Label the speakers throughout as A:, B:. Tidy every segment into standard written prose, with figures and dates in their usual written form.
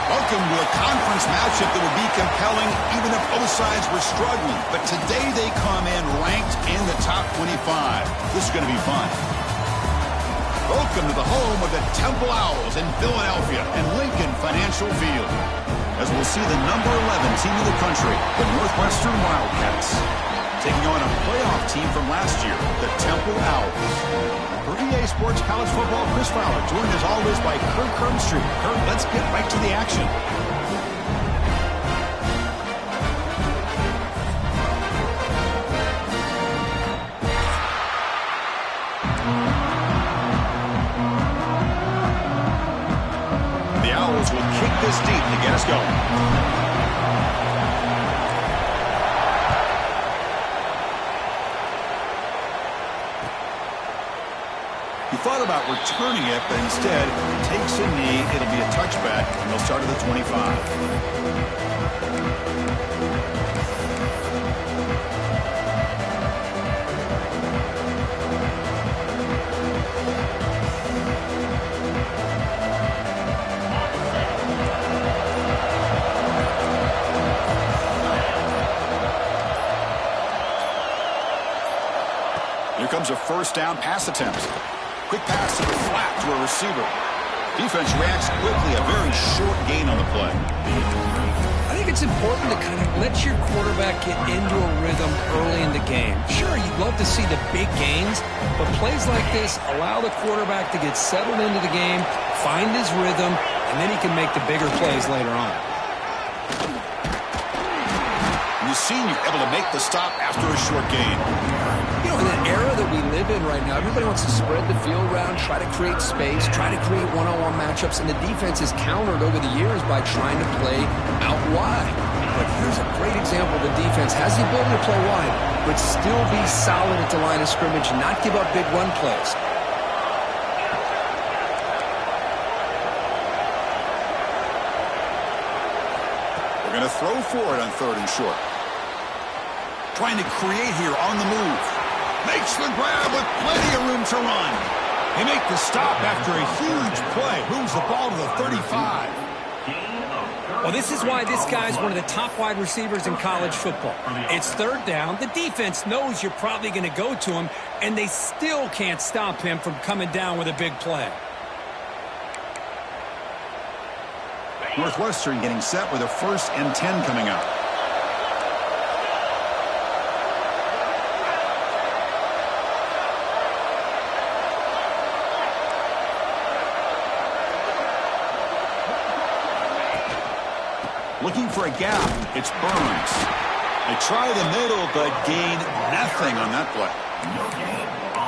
A: Welcome to a conference matchup that would be compelling even if both sides were struggling. But today they come in ranked in the top 25. This is going to be fun. Welcome to the home of the Temple Owls in Philadelphia and Lincoln Financial Field. As we'll see the number 11 team in the country, the Northwestern Wildcats, taking on a playoff team from last year, the Temple Owls. For EA Sports College Football, Chris Fowler, joined as always by Kirk Herbstreit. Kirk, let's get right to the action. The Owls will kick this deep to get us going. Thought about returning it, but instead takes a knee. It'll be a touchback, and they'll start at the 25. Here comes a first down pass attempt. Quick pass to the flat to a receiver. Defense reacts quickly. A very short gain on the play.
B: I think it's important to kind of let your quarterback get into a rhythm early in the game. Sure, you'd love to see the big gains, but plays like this allow the quarterback to get settled into the game, find his rhythm, and then he can make the bigger plays later on.
A: You've seen you're able to make the stop after a short gain.
B: You know, in the era that we live in right now, everybody wants to spread the field around, try to create space, try to create one-on-one matchups, and the defense is countered over the years by trying to play out wide. But here's a great example. The defense has the ability to play wide, but still be solid at the line of scrimmage, not give up big run plays.
A: We're going to throw for it on 3rd and short. Trying to create here on the move. Makes the grab with plenty of room to run. They make the stop after a huge play. Moves the ball to the 35.
B: Well, this is why this guy's one of the top wide receivers in college football. It's 3rd down. The defense knows you're probably going to go to him, and they still can't stop him from coming down with a big play.
A: Northwestern getting set with a 1st and 10 coming up. Looking for a gap. It's Burns. They try the middle, but gain nothing on that play.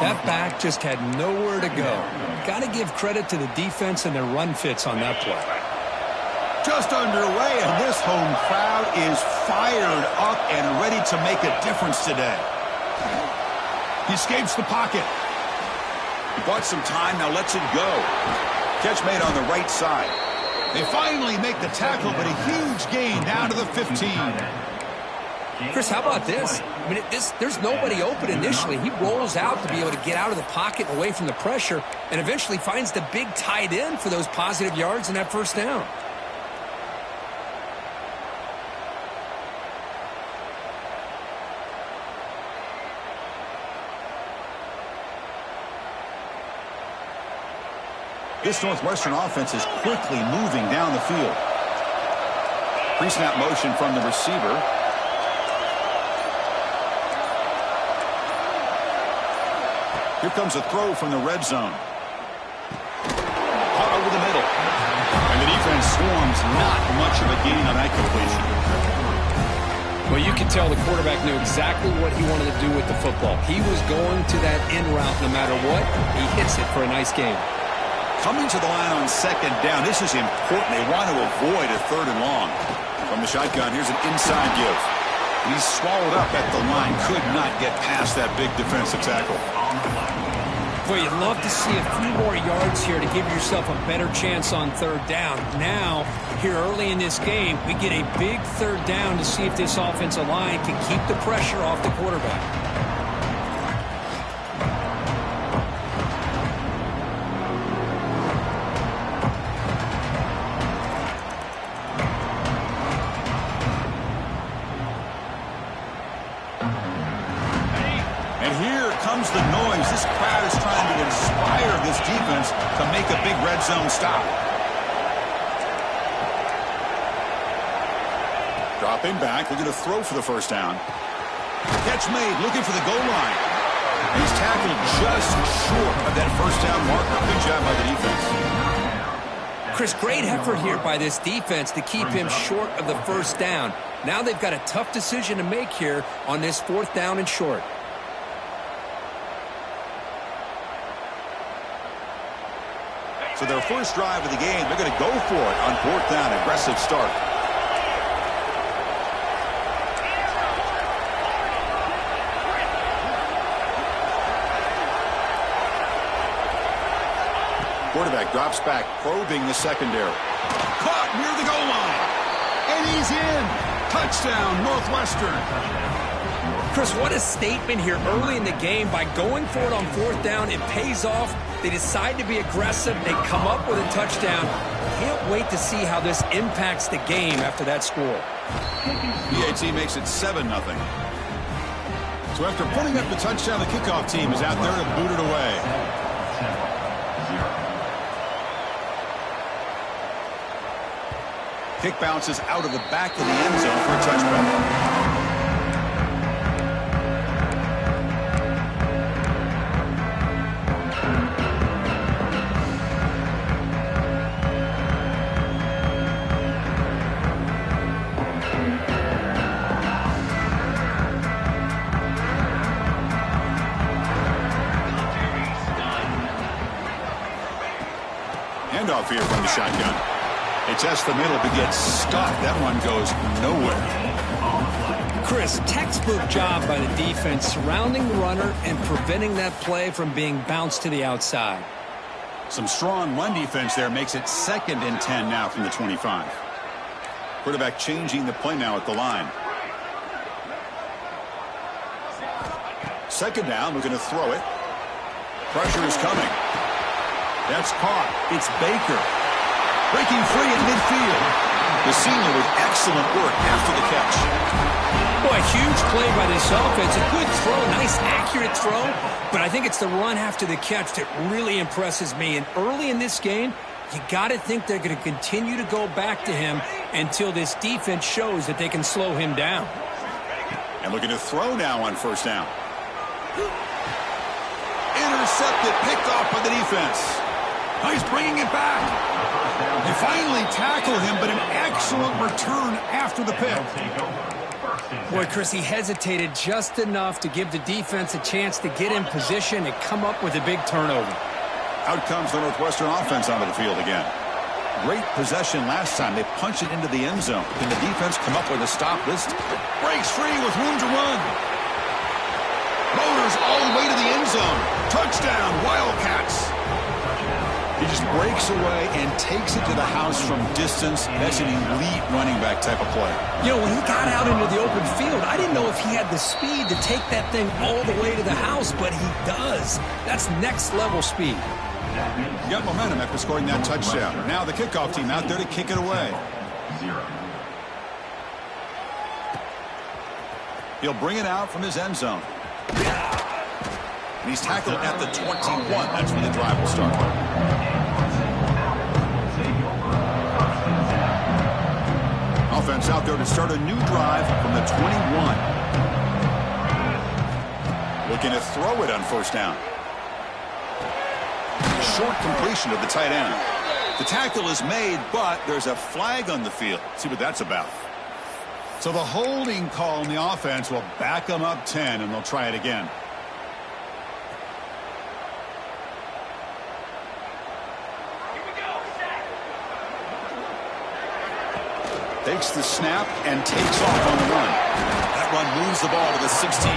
B: That back just had nowhere to go. Got to give credit to the defense and their run fits on that play.
A: Just underway, and this home crowd is fired up and ready to make a difference today. He escapes the pocket. He bought some time, now lets it go. Catch made on the right side. They finally make the tackle, but a huge gain down to the 15.
B: Chris, how about this? I mean, there's nobody open initially. He rolls out to be able to get out of the pocket and away from the pressure, and eventually finds the big tight end for those positive yards in that 1st down.
A: This Northwestern offense is quickly moving down the field. Pre-snap motion from the receiver. Here comes a throw from the red zone. Caught over the middle. And the defense swarms. Not much of a gain on that completion.
B: Well, you can tell the quarterback knew exactly what he wanted to do with the football. He was going to that in route no matter what. He hits it for a nice gain.
A: Coming to the line on 2nd down. This is important. They want to avoid a 3rd and long. From the shotgun, here's an inside give. He's swallowed up at the line. Could not get past that big defensive tackle.
B: Boy, you'd love to see a few more yards here to give yourself a better chance on 3rd down. Now, here early in this game, we get a big 3rd down to see if this offensive line can keep the pressure off the quarterback.
A: a big red zone stop. Dropping back, looking to throw for the first down. Catch made, looking for the goal line. He's tackled just short of that first down marker. Good job by the defense.
B: Chris, great effort here by this defense to keep him short of the first down. Now they've got a tough decision to make here on this 4th down and short.
A: So their first drive of the game, they're going to go for it on 4th down. Aggressive start. Quarterback drops back, probing the secondary. Caught near the goal line. And he's in. Touchdown, Northwestern.
B: Chris, what a statement here early in the game. By going for it on 4th down, it pays off. They decide to be aggressive. They come up with a touchdown. Can't wait to see how this impacts the game after that score.
A: BAT makes it 7-0. So after putting up the touchdown, the kickoff team is out there to boot it away. Kick bounces out of the back of the end zone for a touchback. Handoff here from the shotgun. They test the middle, but gets stuck. That one goes nowhere.
B: Chris, textbook job by the defense surrounding the runner and preventing that play from being bounced to the outside.
A: Some strong run defense there makes it 2nd and 10 now from the 25. Quarterback changing the play now at the line. 2nd down, looking to throw it. Pressure is coming. That's caught. It's Baker. Breaking free at midfield. The senior with excellent work after the catch.
B: Boy, huge play by this offense. A good throw, nice accurate throw. But I think it's the run after the catch that really impresses me. And early in this game, you got to think they're going to continue to go back to him until this defense shows that they can slow him down.
A: And looking to throw now on 1st down. Intercepted, picked off by the defense. He's bringing it back. They finally tackle him, but an excellent return after the pick.
B: Boy, Chris, he hesitated just enough to give the defense a chance to get in position and come up with a big turnover.
A: Out comes the Northwestern offense onto the field again. Great possession last time. They punch it into the end zone. Can the defense come up with a stop this? Breaks free with room to run. Motors all the way to the end zone. Touchdown, Wildcats. He just breaks away and takes it to the house from distance. That's an elite running back type of play.
B: You know, when he got out into the open field, I didn't know if he had the speed to take that thing all the way to the house, but he does. That's next level speed.
A: Got momentum after scoring that touchdown. Now the kickoff team out there to kick it away. He'll bring it out from his end zone. And he's tackled at the 21. That's when the drive will start. Offense out there to start a new drive from the 21. Looking to throw it on 1st down. Short completion of the tight end. The tackle is made, but there's a flag on the field. See what that's about. So the holding call in the offense will back them up 10, and they'll try it again. Takes the snap and takes off on the run. That run moves the ball to the 16.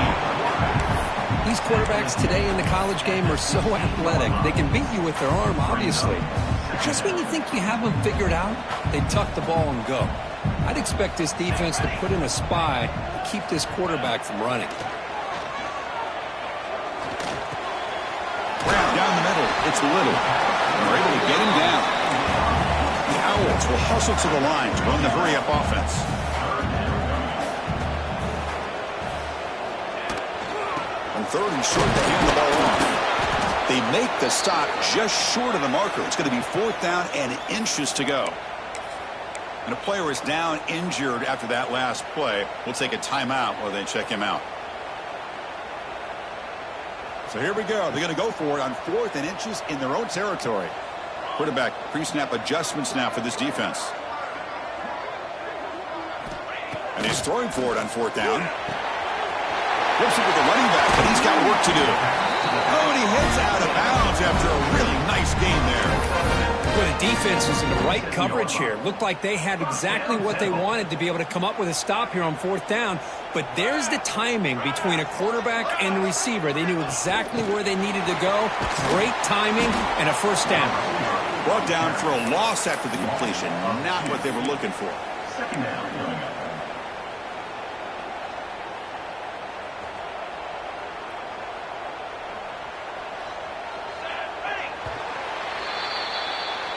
B: These quarterbacks today in the college game are so athletic. They can beat you with their arm, obviously. But just when you think you have them figured out, they tuck the ball and go. I'd expect this defense to put in a spy to keep this quarterback from running.
A: Grab down the middle. It's Little. And they're able to get him down. The Owls will hustle to the line to run the hurry-up offense. On 3rd and short, they hand the ball off. They make the stop just short of the marker. It's going to be 4th down and inches to go. And a player is down injured after that last play. We'll take a timeout while they check him out. So here we go. They're going to go for it on 4th and inches in their own territory. Quarterback pre-snap adjustments now for this defense. And he's throwing for it on 4th down. Flips it with the running back, but he's got work to do. Oh, and he hits out of bounds after a really nice game there.
C: Well, the defense was in the right coverage here. Looked like they had exactly what they wanted to be able to come up with a stop here on 4th down. But there's the timing between a quarterback and the receiver. They knew exactly where they needed to go. Great timing and a 1st down.
A: Brought down for a loss after the completion. Not what they were looking for.
D: 2nd down.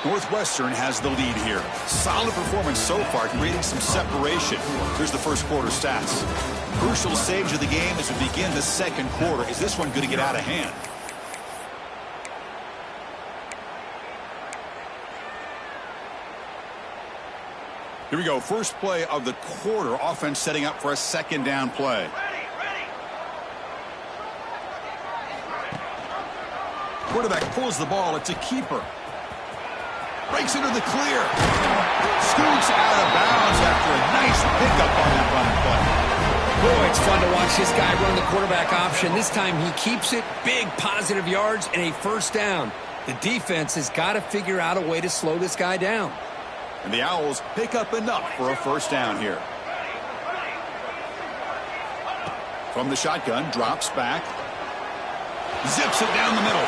A: Northwestern has the lead here. Solid performance so far, creating some separation. Here's the first quarter stats. Crucial stage of the game as we begin the 2nd quarter. Is this one going to get out of hand? Here we go. First play of the quarter. Offense setting up for a 2nd down play. Quarterback pulls the ball. It's a keeper. Breaks into the clear. Scoots out of bounds after a nice pickup on that run play.
C: Boy, it's fun to watch this guy run the quarterback option. This time he keeps it. Big positive yards and a 1st down. The defense has got to figure out a way to slow this guy down.
A: And the Owls pick up enough for a 1st down here. From the shotgun, drops back. Zips it down the middle.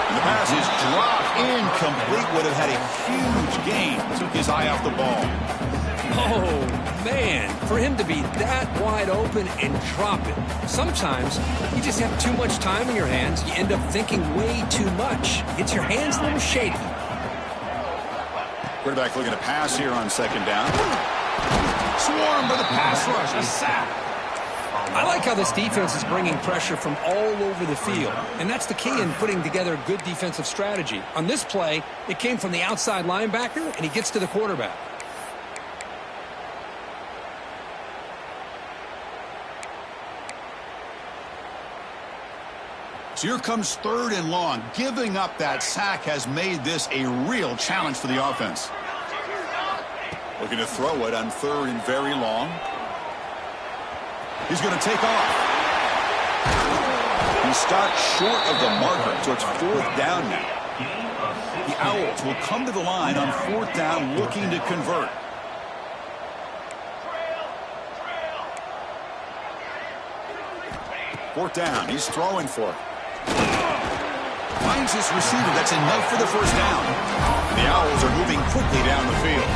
A: And the pass is dropped incomplete. Would have had a huge gain. Took his eye off the ball.
C: Oh, man. For him to be that wide open and drop it. Sometimes you just have too much time in your hands. You end up thinking way too much. Gets your hands a little shaky.
A: Quarterback looking to pass here on 2nd down. Swarmed by the pass rush. A sack.
C: I like how this defense is bringing pressure from all over the field, and that's the key in putting together a good defensive strategy. On this play, it came from the outside linebacker, and he gets to the quarterback.
A: So here comes 3rd and long. Giving up that sack has made this a real challenge for the offense. Looking to throw it on 3rd and very long. He's going to take off. He stopped short of the marker, so it's 4th down now. The Owls will come to the line on 4th down looking to convert. Fourth down. He's throwing for it. Finds his receiver. That's enough for the 1st down. The Owls are moving quickly down the field.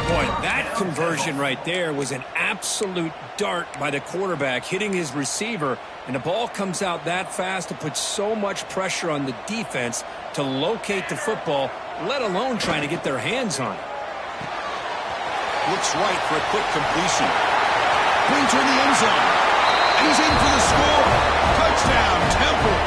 C: Boy, that conversion right there was an absolute dart by the quarterback, hitting his receiver, and the ball comes out that fast to put so much pressure on the defense to locate the football, let alone trying to get their hands on it.
A: Looks right for a quick completion. Pointer in the end zone. And he's in for the score. Touchdown, Temple.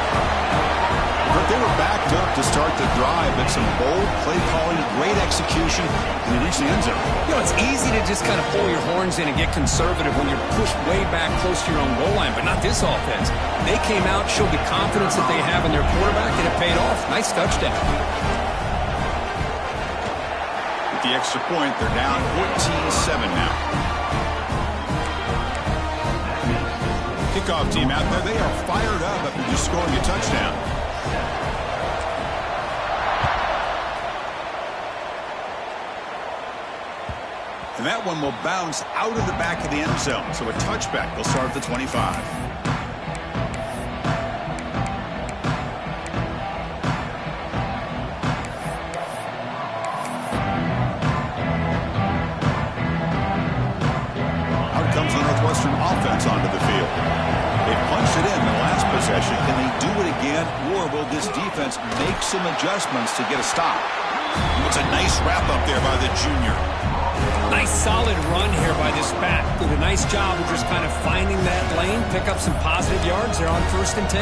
A: But they were backed up to start the drive, but some bold play calling, great execution, and they reached the end zone.
C: You know, it's easy to just kind of pull your horns in and get conservative when you're pushed way back close to your own goal line, but not this offense. They came out, showed the confidence that they have in their quarterback, and it paid off. Nice touchdown.
A: With the extra point, they're down 14-7 now. Kickoff team out there, they are fired up after just scoring a touchdown. And that one will bounce out of the back of the end zone. So a touchback will start at the 25. Out comes the Northwestern offense onto the field. They punched it in the last possession. Can they do it again, or will this defense make some adjustments to get a stop? It's a nice wrap up there by the junior.
C: Nice solid run here by this back. Did a nice job of just kind of finding that lane, pick up some positive yards. They're on 1st and 10.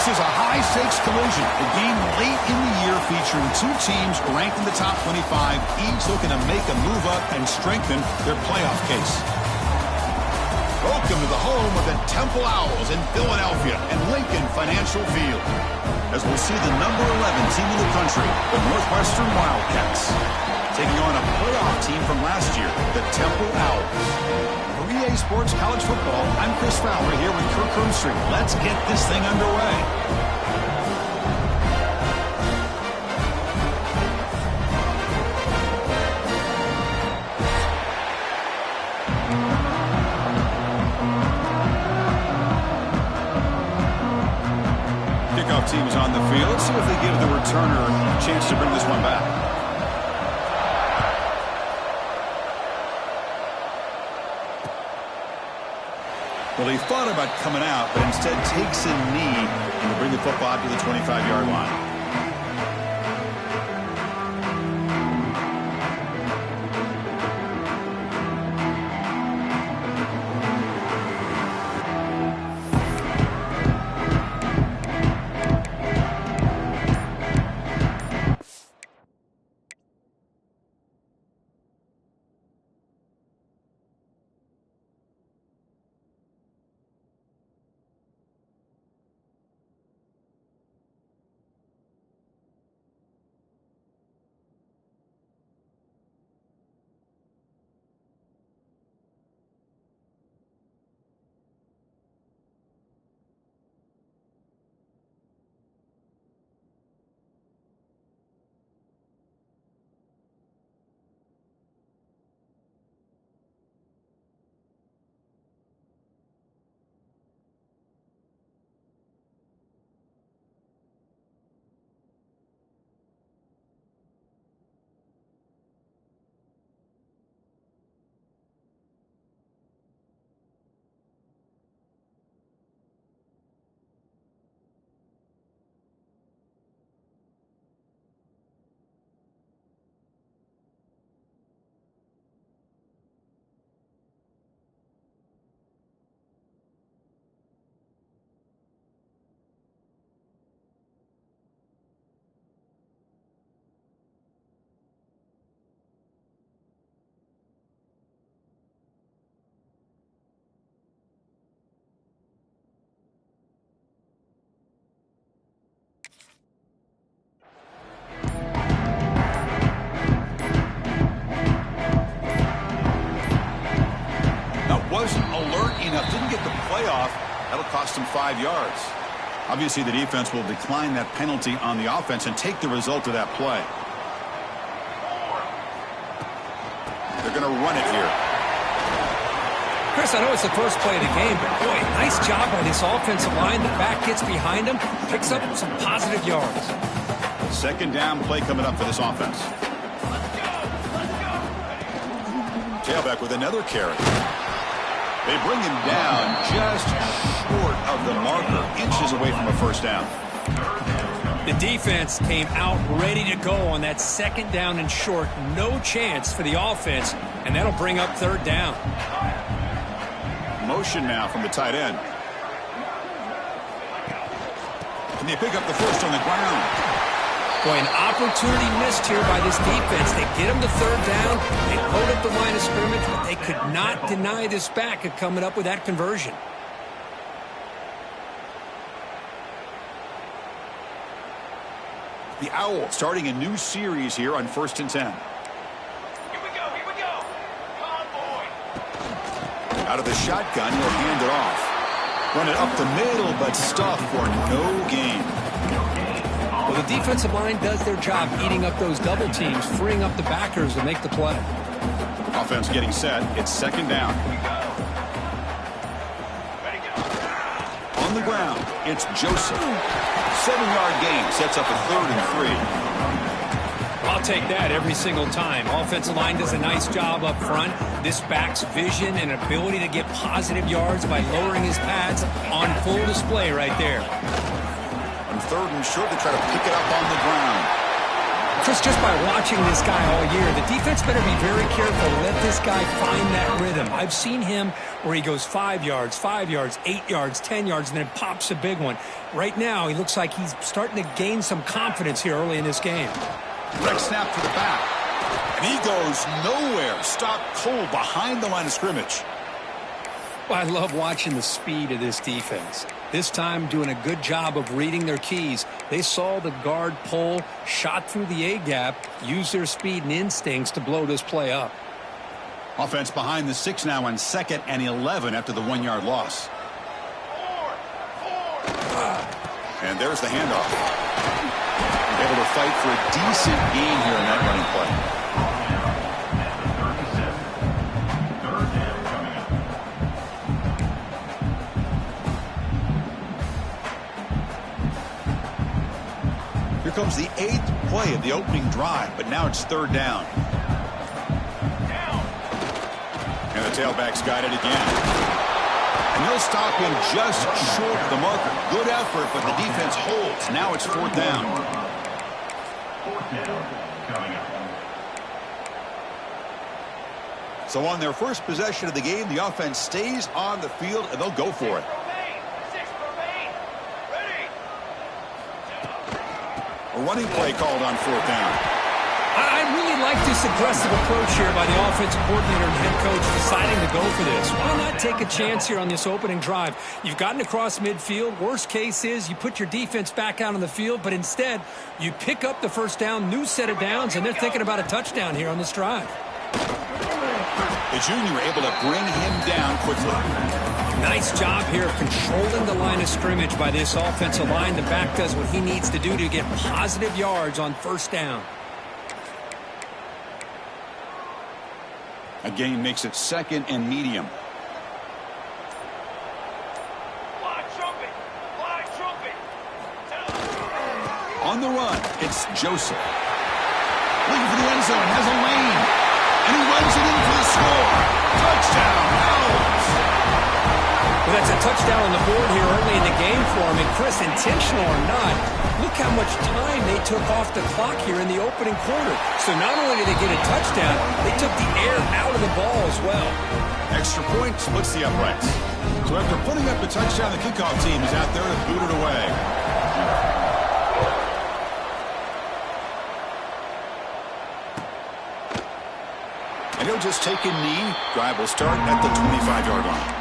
A: This is a high-stakes collision, a game late in the year featuring two teams ranked in the top 25, each looking to make a move up and strengthen their playoff case. Welcome to the home of the Temple Owls in Philadelphia and Lincoln Financial Field, as we'll see the number 11 team in the country, the Northwestern Wildcats, taking on a playoff team from last year, the Temple Owls. For EA Sports College Football, I'm Chris Fowler here with Kirk Herbstreit. Let's get this thing underway. on the field. Let's see if they give the returner a chance to bring this one back. Well, he thought about coming out, but instead takes a knee and will bring the football to the 25-yard line. Wasn't alert enough, didn't get the playoff. That'll cost him 5 yards. Obviously, the defense will decline that penalty on the offense and take the result of that play. They're going to run it here.
C: Chris, I know it's the first play of the game, but boy, nice job by this offensive line. The back gets behind him, picks up some positive yards.
A: Second down play coming up for this offense. Tailback with another carry. They bring him down just short of the marker, inches away from a first down.
C: The defense came out ready to go on that second down and short. No chance for the offense, and that'll bring up third down.
A: Motion now from the tight end. And they pick up the first on the ground.
C: Boy, an opportunity missed here by this defense. They get him to third down. They load up the line of scrimmage, but they could not deny this back of coming up with that conversion.
A: The Owls starting a new series here on 1st and 10.
D: Here we go, here we go. Convoy.
A: Out of the shotgun, he'll hand it off. Run it up the middle, but stuffed for no gain.
C: Well, the defensive line does their job eating up those double teams, freeing up the backers to make the play.
A: Offense getting set. It's second down. On the ground, it's Joseph. 7-yard gain sets up a 3rd and 3.
C: I'll take that every single time. Offensive line does a nice job up front. This back's vision and ability to get positive yards by lowering his pads on full display right there.
A: On 3rd and short, they try to pick it up on the ground.
C: Chris, just by watching this guy all year, the defense better be very careful to let this guy find that rhythm. I've seen him where he goes 5 yards, 8 yards, 10 yards, and then pops a big one. Right now, he looks like he's starting to gain some confidence here early in this game.
A: Direct snap to the back. And he goes nowhere. Stopped cold behind the line of scrimmage.
C: Well, I love watching the speed of this defense. This time doing a good job of reading their keys. They saw the guard pull, shot through the A-gap, used their speed and instincts to blow this play up.
A: Offense behind the 6 now on 2nd and 11 after the 1-yard loss. And there's the handoff. Able to fight for a decent gain here in that running play. comes the 8th play of the opening drive, but now it's 3rd down. And the tailback's got it again. And they'll stop him just short of the marker. Good effort, but the defense holds. Now it's 4th down.
E: 4th down coming up.
A: So on their first possession of the game, the offense stays on the field, and they'll go for it. A running play called on 4th down.
C: I really like this aggressive approach here by the offensive coordinator and head coach deciding to go for this. Why not take a chance here on this opening drive? You've gotten across midfield. Worst case is you put your defense back out on the field, but instead you pick up the first down, new set of downs, and they're thinking about a touchdown here on this drive.
A: The junior able to bring him down quickly.
C: Nice job here of controlling the line of scrimmage by this offensive line. The back does what he needs to do to get positive yards on 1st down.
A: A gain makes it 2nd and medium.
D: Fly trumpet! Fly trumpet!
A: On the run, it's Joseph. Looking for the end zone, has a lane. And he runs it in for the score. Touchdown, Owls.
C: Well, that's a touchdown on the board here early in the game for him. And Chris, intentional or not, look how much time they took off the clock here in the opening quarter. So not only did they get a touchdown, they took the air out of the ball as well.
A: Extra point splits the uprights. So after putting up the touchdown, the kickoff team is out there to boot it away. And he'll just take a knee. Drive will start at the 25-yard line.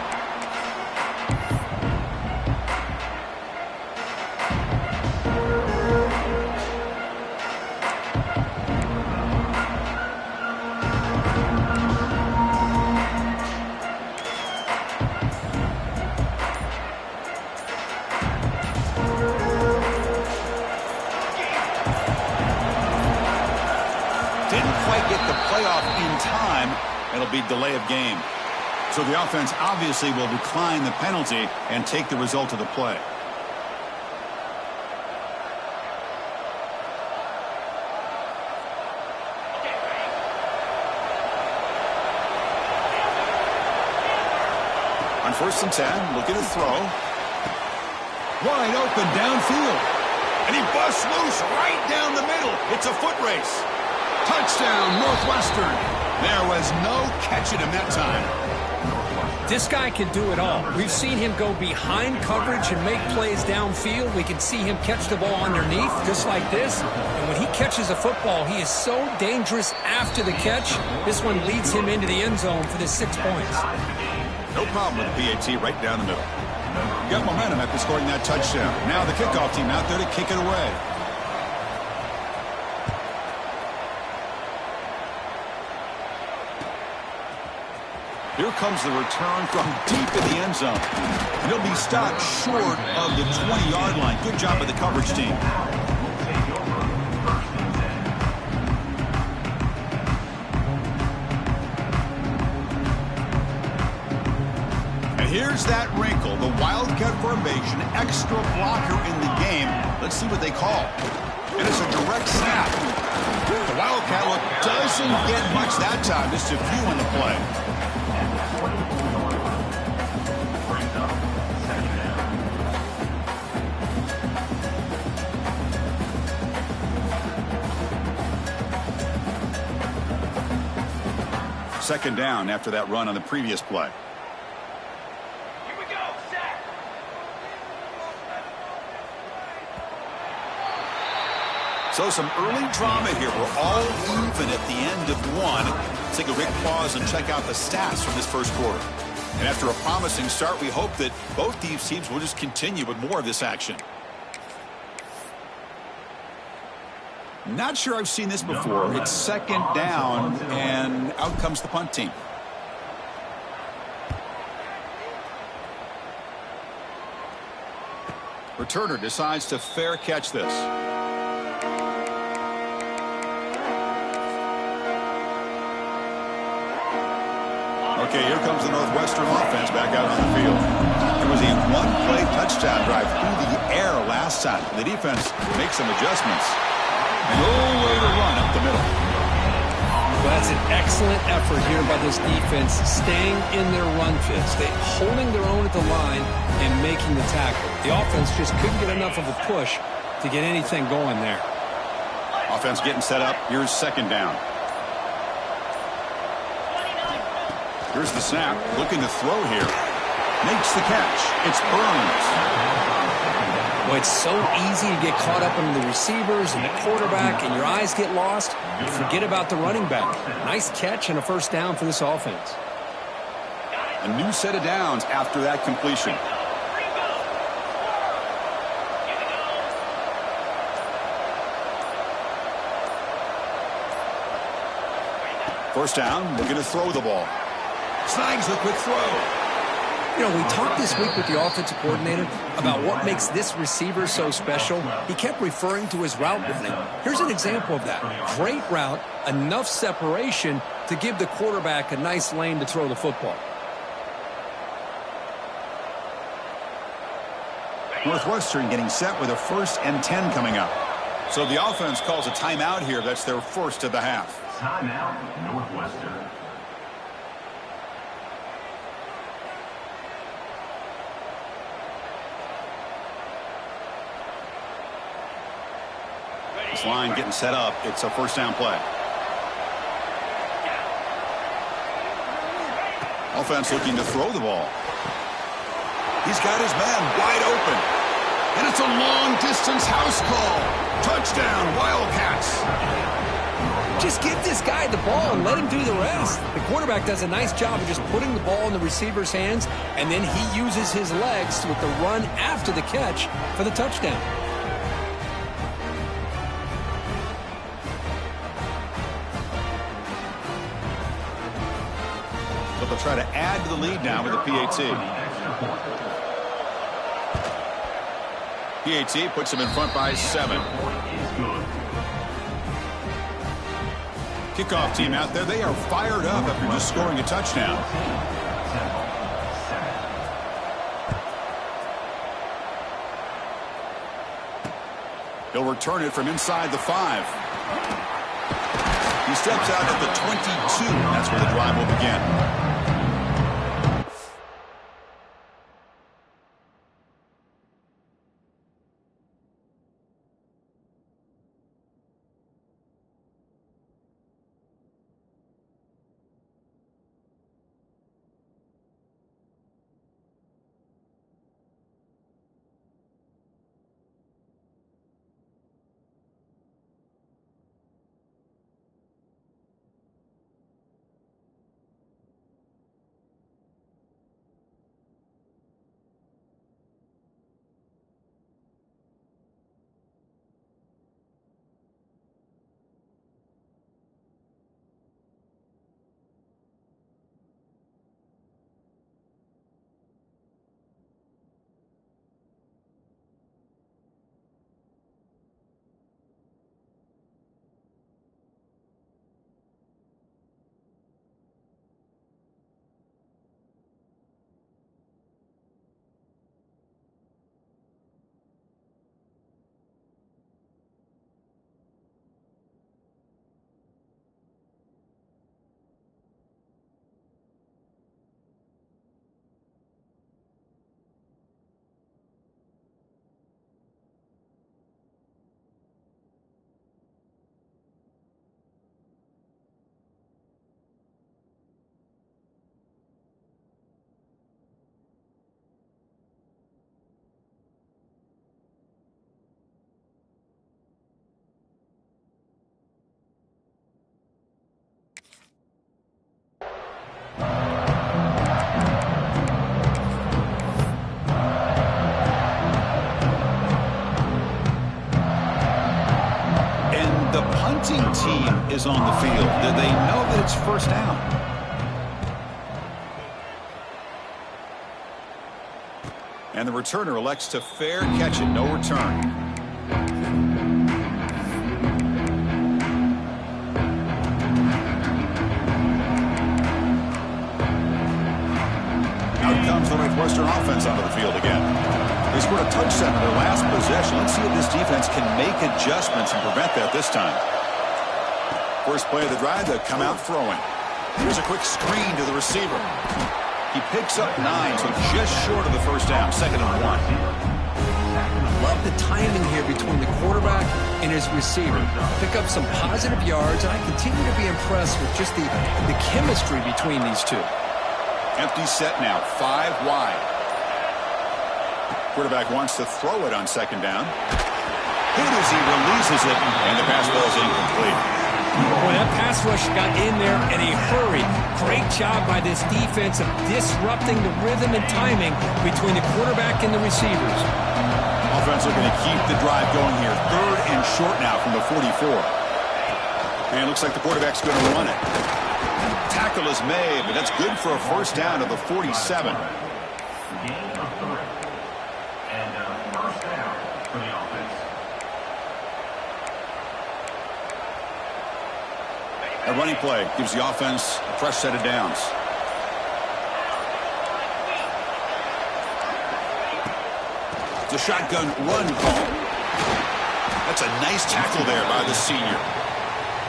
A: It'll be delay of game. So the offense obviously will decline the penalty and take the result of the play. On 1st and 10, look at the throw. Wide open downfield. And he busts loose right down the middle. It's a foot race. Touchdown, Northwestern. There was no catching him that time.
C: This guy can do it all. We've seen him go behind coverage and make plays downfield. We can see him catch the ball underneath, just like this. And when he catches a football, he is so dangerous after the catch. This one leads him into the end zone for the 6 points.
A: No problem with the PAT right down the middle. Got momentum after scoring that touchdown. Now the kickoff team out there to kick it away. Here comes the return from deep in the end zone. And he'll be stopped short of the 20-yard line. Good job by the coverage team. And here's that wrinkle, the Wildcat formation, extra blocker in the game. Let's see what they call. And it's a direct snap. The Wildcat look doesn't get much that time. Just a few on the play. Second down after that run on the previous play.
D: Here we go, set.
A: So some early drama here. We're all even at the end of one. Let's take a quick pause and check out the stats from this first quarter. And after a promising start, we hope that both these teams will just continue with more of this action. Not sure I've seen this before. It's second down, and out comes the punt team. Returner decides to fair catch this. Okay, here comes the Northwestern offense back out on the field. It was a one-play touchdown drive through the air last time. The defense makes some adjustments. No way to run up the middle.
C: Well, that's an excellent effort here by this defense, staying in their run fits, holding their own at the line and making the tackle. The offense just couldn't get enough of a push to get anything going there.
A: Offense getting set up. Here's second down. Here's the snap. Looking to throw here. Makes the catch. It's Burns.
C: Well, it's so easy to get caught up in the receivers and the quarterback, and your eyes get lost. You forget about the running back. Nice catch and a first down for this offense.
A: A new set of downs after that completion. First down, looking to throw the ball. Snags the quick throw.
C: You know, we talked this week with the offensive coordinator about what makes this receiver so special. He kept referring to his route running. Here's an example of that. Great route, enough separation to give the quarterback a nice lane to throw the football.
A: Northwestern getting set with a 1st and 10 coming up. So the offense calls a timeout here. That's their first of the half.
E: Timeout, Northwestern.
A: This line getting set up. It's a first down play. Offense looking to throw the ball. He's got his man wide open. And it's a long-distance house call. Touchdown, Wildcats.
C: Just give this guy the ball and let him do the rest. The quarterback does a nice job of just putting the ball in the receiver's hands, and then he uses his legs with the run after the catch for the touchdown.
A: So they'll try to add to the lead now with a PAT. PAT puts them in front by 7. Kickoff team out there, they are fired up after just scoring a touchdown. He'll return it from inside the 5. He steps out at the 22. That's where the drive will begin. The punting team is on the field. Do they know that it's first down? And the returner elects to fair catch it. No return. Out comes the Northwestern offense onto the field again. They scored a touchdown in their last possession. Let's see if this defense can make adjustments and prevent that this time. First play of the drive, they'll come out throwing. Here's a quick screen to the receiver. He picks up 9, so just short of the first down, 2nd and 1.
B: Love the timing here between the quarterback and his receiver. Pick up some positive yards, and I continue to be impressed with just the chemistry between these two.
A: Empty set now, 5 wide. Quarterback wants to throw it on 2nd down. Hit as he releases it, and the pass ball is incomplete.
C: Boy, that pass rush got in there in a hurry. Great job by this defense of disrupting the rhythm and timing between the quarterback and the receivers.
A: Offense looking to keep the drive going here. 3rd and short now from the 44. And it looks like the quarterback's going to run it. Tackle is made, but that's good for a first down to the 47. A running play gives the offense a fresh set of downs. It's a shotgun run call. That's a nice tackle there by the senior.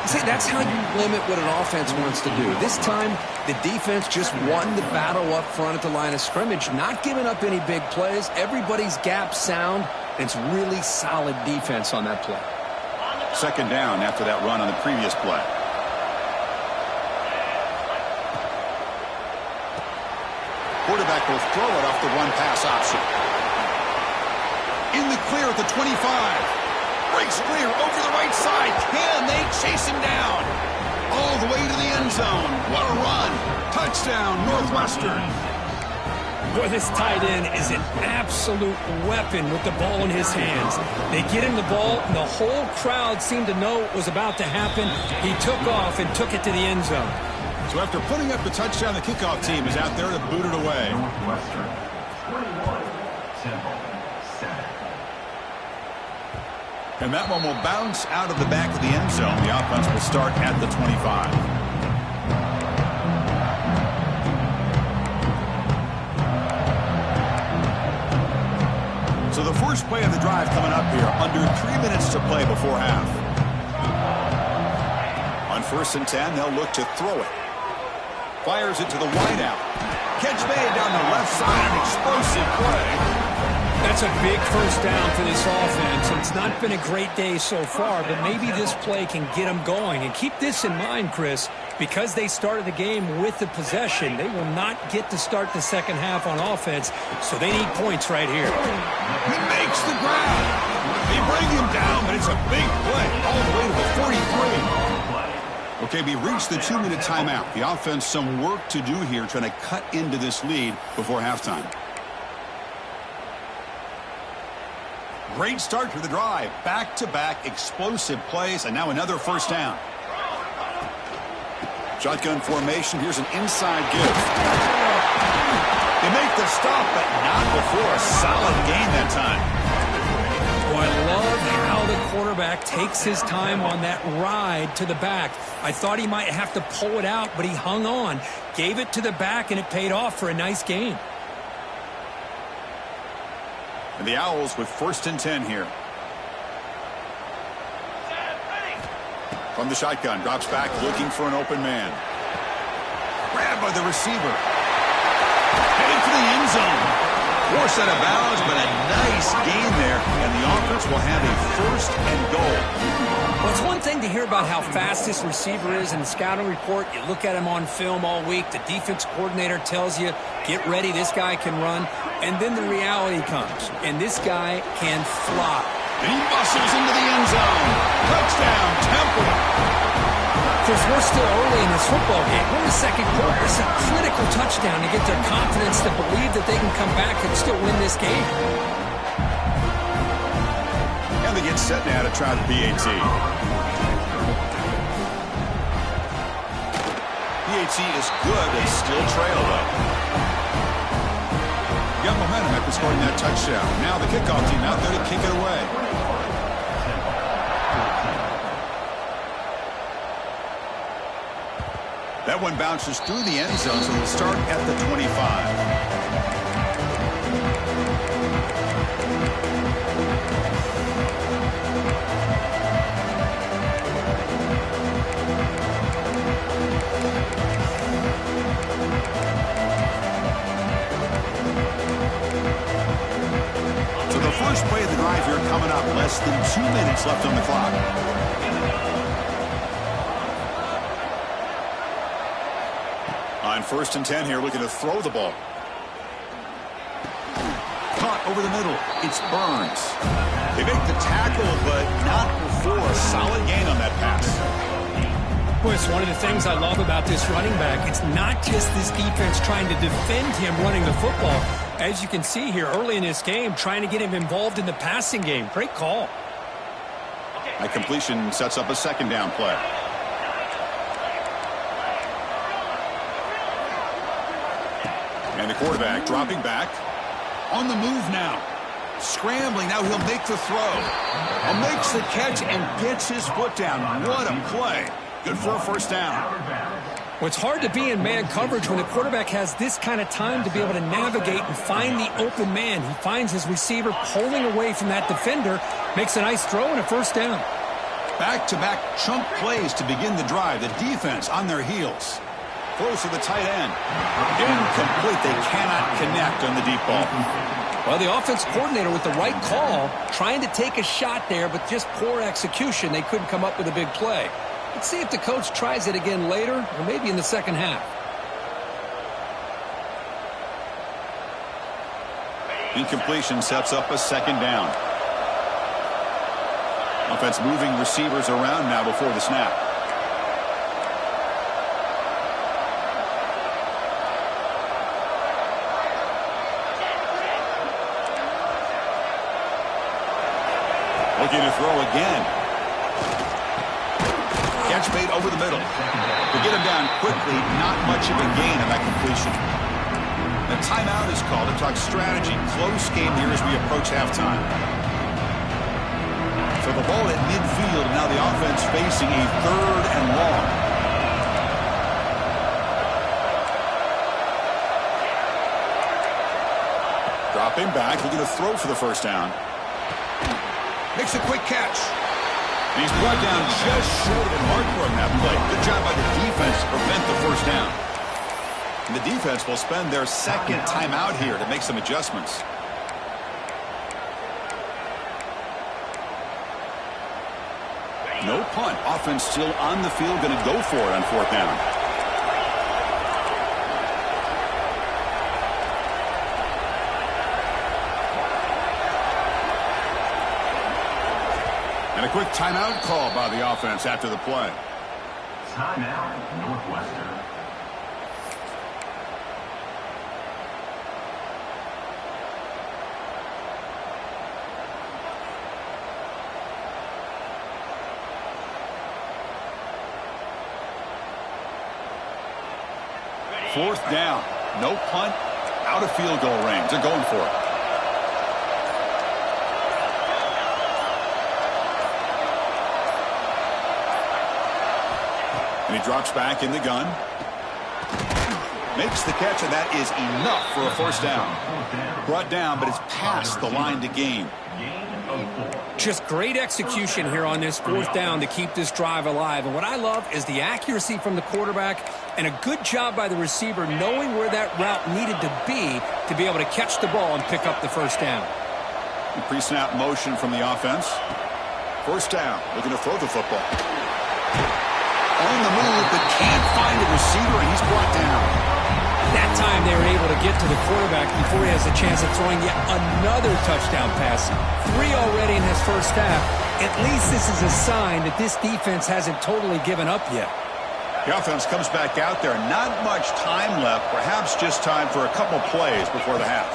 B: See, that's how you limit what an offense wants to do. This time, the defense just won the battle up front at the line of scrimmage, not giving up any big plays. Everybody's gap sound. It's really solid defense on that play.
A: 2nd down after that run on the previous play. Quarterback will throw it off the run-pass option. In the clear at the 25. Breaks clear over the right side. Can they chase him down? All the way to the end zone. What a run. Touchdown, Northwestern.
C: Boy, this tight end is an absolute weapon with the ball in his hands. They get him the ball, and the whole crowd seemed to know what was about to happen. He took off and took it to the end zone.
A: So after putting up the touchdown, the kickoff team is out there to boot it away.
E: Northwestern, 21, Temple, 7.
A: And that one will bounce out of the back of the end zone. The offense will start at the 25. So the first play of the drive coming up here. Under 3 minutes to play before half. On 1st and 10, they'll look to throw it. Fires it to the wideout. Catch made down the left side. An explosive play.
C: That's a big first down for this offense. It's not been a great day so far, but maybe this play can get them going. And keep this in mind, Chris, because they started the game with the possession, they will not get to start the second half on offense, so they need points right here.
A: He makes the grab. They bring him down, but it's a big play all the way to the 43. Okay, we reached the 2-minute timeout. The offense some work to do here trying to cut into this lead before halftime. Great start to the drive. Back-to-back explosive plays, and now another first down. Shotgun formation. Here's an inside give. They make the stop, but not before a solid gain that time.
C: Oh, I love how the quarterback takes his time on that ride to the back. I thought he might have to pull it out, but he hung on. Gave it to the back, and it paid off for a nice gain.
A: And the Owls with 1st and 10 here. From the shotgun, drops back looking for an open man. Grabbed by the receiver. Heading for the end zone. Forced out of bounds, but a nice gain there. And the offense will have a 1st and goal.
C: Well, it's one thing to hear about how fast this receiver is in the scouting report. You look at him on film all week. The defense coordinator tells you, get ready, this guy can run. And then the reality comes, and this guy can fly.
A: And he muscles into the end zone. Touchdown, Temple.
C: Chris, we're still early in this football game. We're in the second quarter. It's a critical touchdown to get their confidence to believe that they can come back and still win this game.
A: And they get set now to try the PAT. PAT is good. They still trail, though. Got momentum after scoring that touchdown. Now the kickoff team out there to kick it away. That one bounces through the end zone, so we'll start at the 25. minutes left on the clock. On 1st and 10 here, looking to throw the ball. Caught over the middle. It's Burns. They make the tackle, but not before a solid gain on that pass.
C: Boy, it's one of the things I love about this running back. It's not just this defense trying to defend him running the football. As you can see here early in this game, trying to get him involved in the passing game. Great call.
A: That completion sets up a 2nd down play. And the quarterback dropping back. On the move now. Scrambling. Now he'll make the throw. Makes the catch and gets his foot down. What a play. Good for a 1st down.
C: Well, it's hard to be in man coverage when the quarterback has this kind of time to be able to navigate and find the open man. He finds his receiver pulling away from that defender. Makes a nice throw and a 1st down.
A: Back-to-back chunk plays to begin the drive. The defense on their heels. Throws to the tight end. Incomplete. They cannot connect on the deep ball.
C: Well, the offense coordinator with the right call, trying to take a shot there, but just poor execution. They couldn't come up with a big play. Let's see if the coach tries it again later, or maybe in the 2nd half.
A: Incompletion sets up a 2nd down. Offense moving receivers around now before the snap. Looking to throw again. Catch made over the middle. To get him down quickly, not much of a gain on that completion. The timeout is called to talk strategy. Close game here as we approach halftime. So the ball at midfield, and now the offense facing a 3rd and long. Dropping back, looking to throw for the 1st down. Makes a quick catch. And he's brought down just short of the marker on that play. Good job by the defense to prevent the 1st down. And the defense will spend their 2nd timeout here to make some adjustments. No punt. Offense still on the field, going to go for it on 4th down. And a quick timeout call by the offense after the play.
E: Timeout, Northwestern.
A: Fourth down. No punt. Out of field goal range. They're going for it. And he drops back in the gun. Makes the catch, and that is enough for a 1st down. Brought down, but it's past the line to gain.
C: Just great execution here on this 4th down to keep this drive alive. And what I love is the accuracy from the quarterback and a good job by the receiver knowing where that route needed to be able to catch the ball and pick up the 1st down.
A: The pre-snap motion from the offense. 1st down, looking to throw the football. On the move, but can't find a receiver, and he's brought down.
C: That time they were able to get to the quarterback before he has a chance of throwing yet another touchdown pass. 3 already in his 1st half. At least this is a sign that this defense hasn't totally given up yet.
A: The offense comes back out there. Not much time left. Perhaps just time for a couple plays before the half.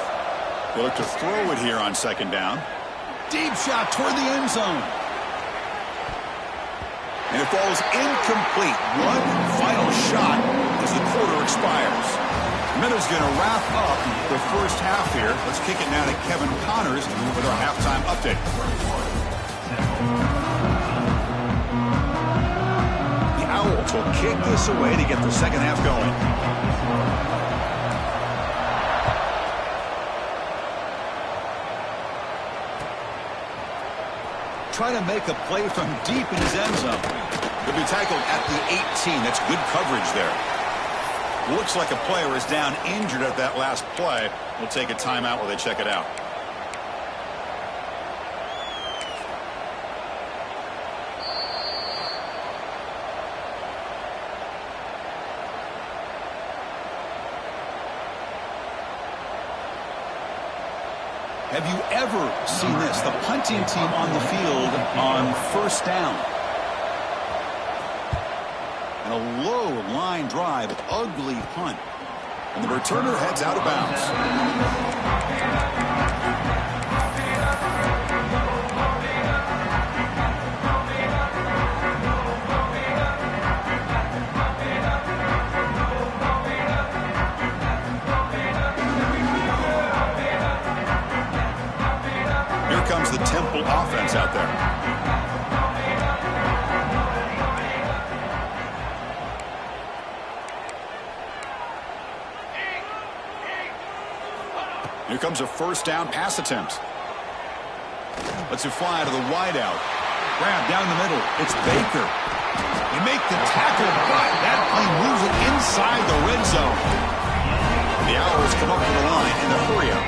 A: They look to throw it here on 2nd down. Deep shot toward the end zone. And it falls incomplete. One final shot as the quarter expires. Miller's going to wrap up the 1st half here. Let's kick it now to Kevin Connors with our halftime update. The Owls will kick this away to get the 2nd half going. Trying to make a play from deep in his end zone. He'll be tackled at the 18. That's good coverage there. Looks like a player is down injured at that last play. We'll take a timeout while they check it out. Have you ever seen this? The punting team on the field on first down. And a low line drive, ugly punt. And the returner heads out of bounds. Here comes the Temple offense out there. Here comes a first down pass attempt. Lets it fly to the wideout. Grab down the middle. It's Baker. They make the tackle, but that plane moves it inside the red zone. The Owls come up to the line in a hurry up.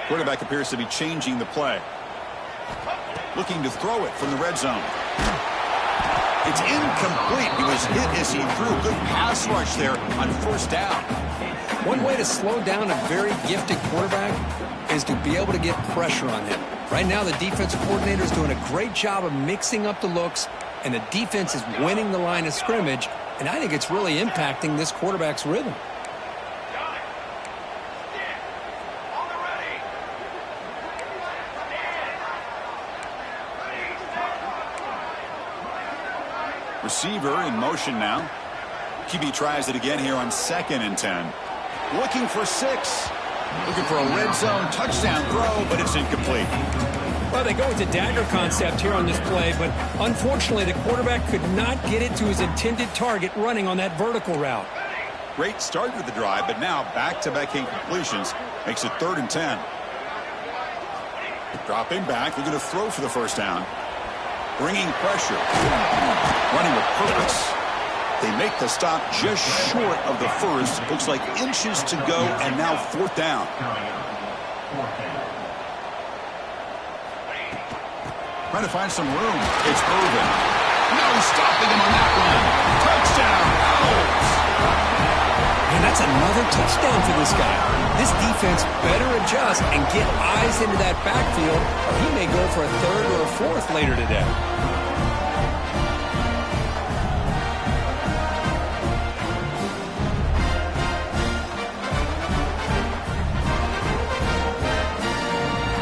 A: Quarterback appears to be changing the play. Looking to throw it from the red zone. It's incomplete. He was hit as he threw. Good pass rush there on first down.
B: One way to slow down a very gifted quarterback is to be able to get pressure on him. Right now, the defensive coordinator is doing a great job of mixing up the looks, and the defense is winning the line of scrimmage, and I think it's really impacting this quarterback's rhythm.
A: Receiver in motion now. QB tries it again here on 2nd and 10. Looking for 6. Looking for a red zone touchdown throw, but it's incomplete.
C: Well, they go with the dagger concept here on this play, but unfortunately the quarterback could not get it to his intended target running on that vertical route.
A: Great start to the drive, but now back-to-back incompletions makes it 3rd and 10. Dropping back, looking to throw for the first down. Bringing pressure. Running with purpose. They make the stop just short of the first. Looks like inches to go, and now 4th down. Trying to find some room. It's Irvin. No stopping him on that one. Touchdown, Owls.
B: And that's another touchdown for this guy. This defense better adjust and get eyes into that backfield, or he may go for a 3rd or a 4th later today.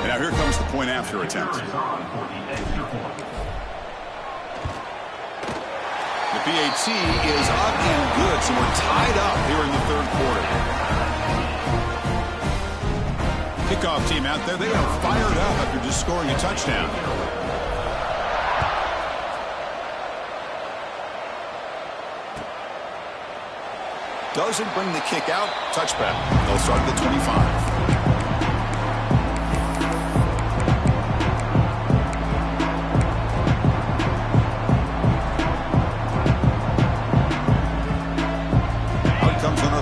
A: And now here comes the point after attempt. The PAT is up and good, so we're tied up here in the 3rd quarter. Kickoff team out there, they are fired up after just scoring a touchdown. Doesn't bring the kick out. Touchback. They'll start at the 25.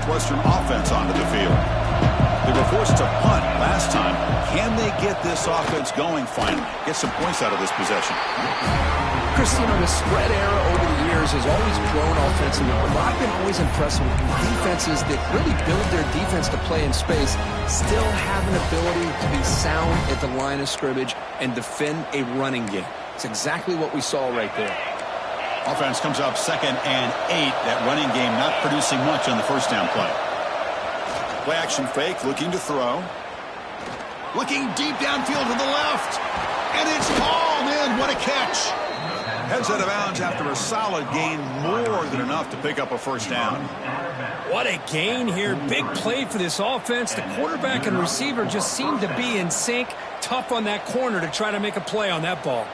A: Northwestern offense onto the field. They were forced to punt last time. Can they get this offense going finally? Get some points out of this possession.
B: Christine, the spread era over the years has always grown offensively, but I've been always impressed with defenses that really build their defense to play in space, still have an ability to be sound at the line of scrimmage and defend a running game. It's exactly what we saw right there.
A: Offense comes up 2nd and 8. That running game not producing much on the first down play. Play action fake, looking to throw. Looking deep downfield to the left. And it's hauled in. What a catch. Heads out of bounds after a solid gain, more than enough to pick up a first down.
C: What a gain here. Big play for this offense. The quarterback and receiver just seem to be in sync. Tough on that corner to try to make a play on that ball.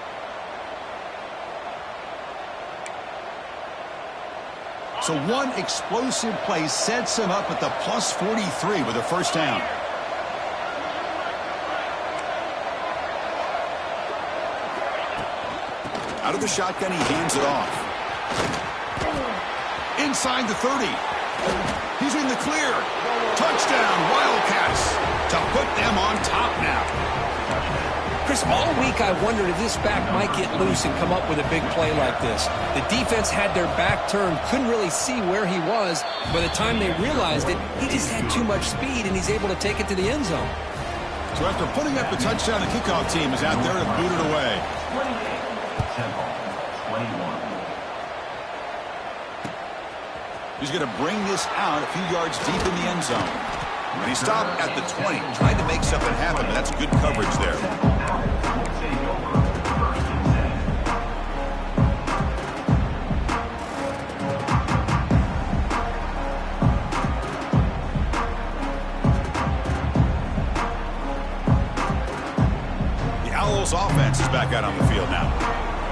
A: So one explosive play sets him up at the plus 43 with a first down. Out of the shotgun, he hands it off. Inside the 30. He's in the clear. Touchdown, Wildcats, to put them on top now.
C: Chris, all week I wondered if this back might get loose and come up with a big play like this. The defense had their back turned, couldn't really see where he was. By the time they realized it, he just had too much speed, and he's able to take it to the end zone.
A: So after putting up the touchdown, the kickoff team is out there to boot it away.
E: 28, Temple, 21.
A: He's going to bring this out a few yards deep in the end zone. And he stopped at the 20, trying to make something happen. That's good coverage there. The Owls offense is back out on the field now.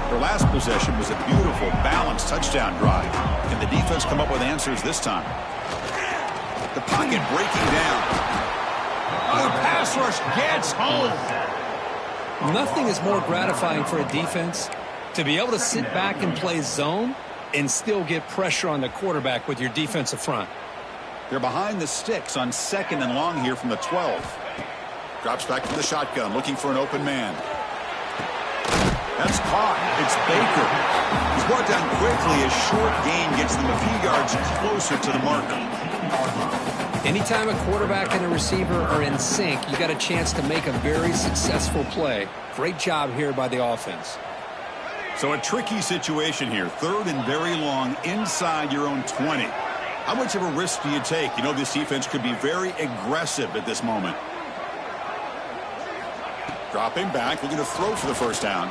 A: Their last possession was a beautiful, balanced touchdown drive. Can the defense come up with answers this time? The pocket breaking down. Oh, the pass rush gets home.
C: Nothing is more gratifying for a defense to be able to sit back and play zone and still get pressure on the quarterback with your defensive front.
A: They're behind the sticks on 2nd and long here from the 12. Drops back to the shotgun, looking for an open man. That's caught. It's Baker. He's brought down quickly. A short gain gets them a few yards closer to the marker.
C: Anytime a quarterback and a receiver are in sync, you got a chance to make a very successful play. Great job here by the offense.
A: So a tricky situation here. 3rd and very long inside your own 20. How much of a risk do you take? You know this defense could be very aggressive at this moment. Dropping back, looking to throw for the first down.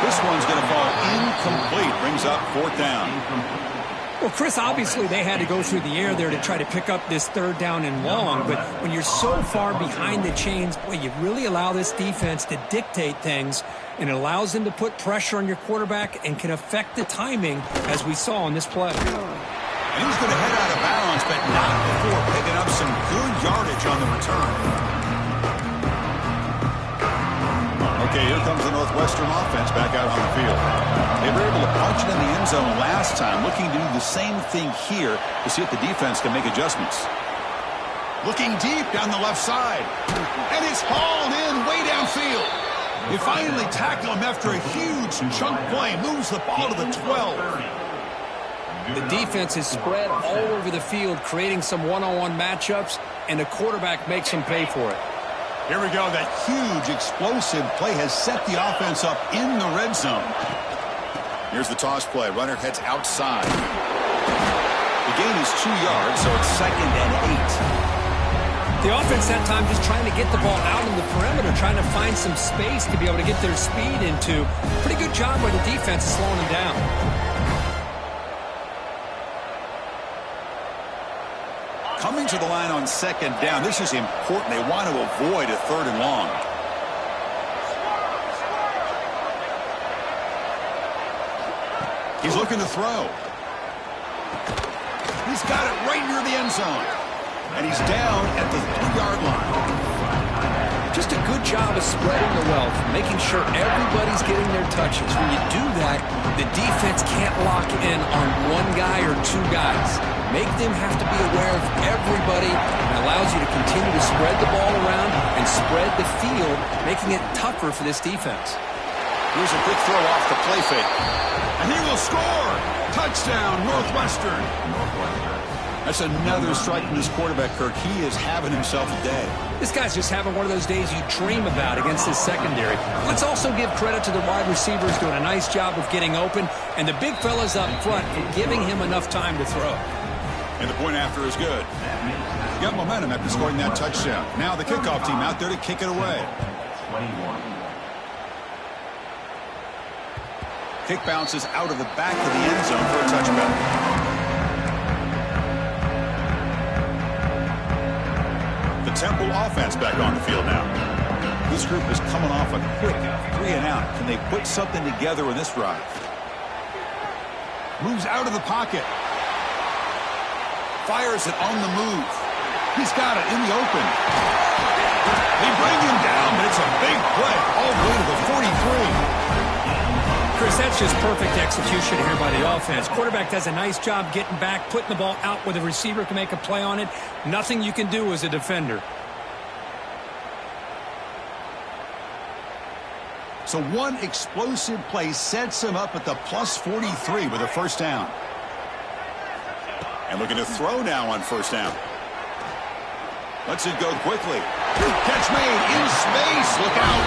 A: This one's going to fall incomplete. Brings up 4th down.
C: Well, Chris, obviously they had to go through the air there to try to pick up this 3rd down and long, but when you're so far behind the chains, boy, you really allow this defense to dictate things, and it allows them to put pressure on your quarterback and can affect the timing, as we saw on this play.
A: And he's going to head out of bounds, but not before picking up some good yardage on the return. Okay, here comes the Northwestern offense back out on the field. They were able to punch it in the end zone last time, looking to do the same thing here to see if the defense can make adjustments. Looking deep down the left side. And it's hauled in way downfield. They finally tackle him after a huge chunk play. Moves the ball to the 12.
C: The defense is spread all over the field, creating some one-on-one matchups, and the quarterback makes them pay for it.
A: Here we go. That huge, explosive play has set the offense up in the red zone. Here's the toss play. Runner heads outside. The gain is 2 yards, so it's 2nd and 8.
C: The offense that time just trying to get the ball out in the perimeter, trying to find some space to be able to get their speed into. Pretty good job by the defense of slowing them down.
A: Coming to the line on 2nd down. This is important. They want to avoid a 3rd and long. He's looking to throw. He's got it right near the end zone. And he's down at the 3-yard line.
C: Just a good job of spreading the wealth, making sure everybody's getting their touches. When you do that, the defense can't lock in on one guy or 2 guys. Make them have to be aware of everybody, and allows you to continue to spread the ball around and spread the field, making it tougher for this defense.
A: Here's a quick throw off the play fake. And he will score! Touchdown, Northwestern! That's another strike from this quarterback, Kirk. He is having himself a day.
C: This guy's just having one of those days you dream about against this secondary. Let's also give credit to the wide receivers doing a nice job of getting open, and the big fellas up front for giving him enough time to throw.
A: And the point after is good. He got momentum after scoring that touchdown. Now the kickoff team out there to kick it away.
E: 21.
A: Kick bounces out of the back of the end zone for a touchback. The Temple offense back on the field now. This group is coming off a quick 3-and-out. Can they put something together in this drive? Moves out of the pocket. Fires it on the move. He's got it in the open. They bring him down, but it's a big play all the way to the 43.
C: Chris, that's just perfect execution here by the offense. Quarterback does a nice job getting back, putting the ball out where the receiver can make a play on it. Nothing you can do as a defender.
A: So one explosive play sets him up at the plus 43 with a first down. And looking to throw now on first down. Lets it go quickly. Catch made in space. Look out.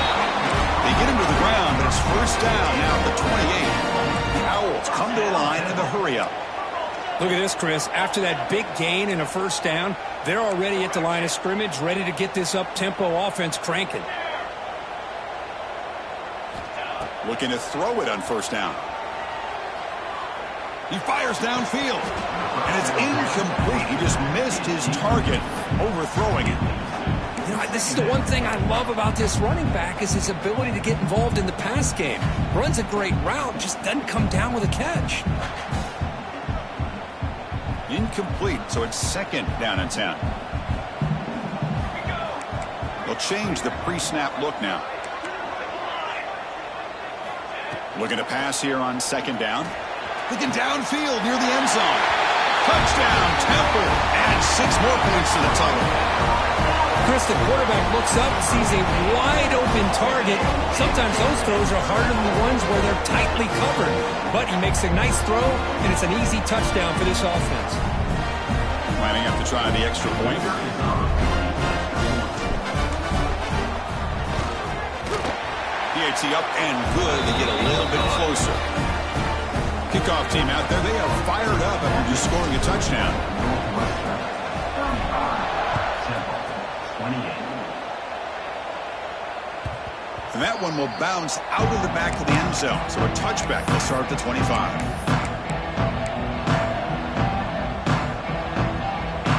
A: They get him to the ground, but it's first down now at the 28. The Owls come to the line in the hurry up.
C: Look at this, Chris. After that big gain and a first down, they're already at the line of scrimmage, ready to get this up-tempo offense cranking.
A: Looking to throw it on first down. He fires downfield, and it's incomplete. He just missed his target, overthrowing it.
C: You know, this is the one thing I love about this running back is his ability to get involved in the pass game. Runs a great route, just doesn't come down with a catch.
A: Incomplete, so it's second down and 10. They'll change the pre-snap look now. Looking to pass here on second down. Looking downfield near the end zone. Touchdown, Temple. And 6 more points to the title.
C: Chris, the quarterback looks up, sees a wide-open target. Sometimes those throws are harder than the ones where they're tightly covered. But he makes a nice throw, and it's an easy touchdown for this offense.
A: Lining up to try the extra point. PAT up and good to get a little bit closer. Kickoff team out there, they are fired up after just scoring a touchdown.
E: 28.
A: And that one will bounce out of the back of the end zone. So a touchback will start at the 25.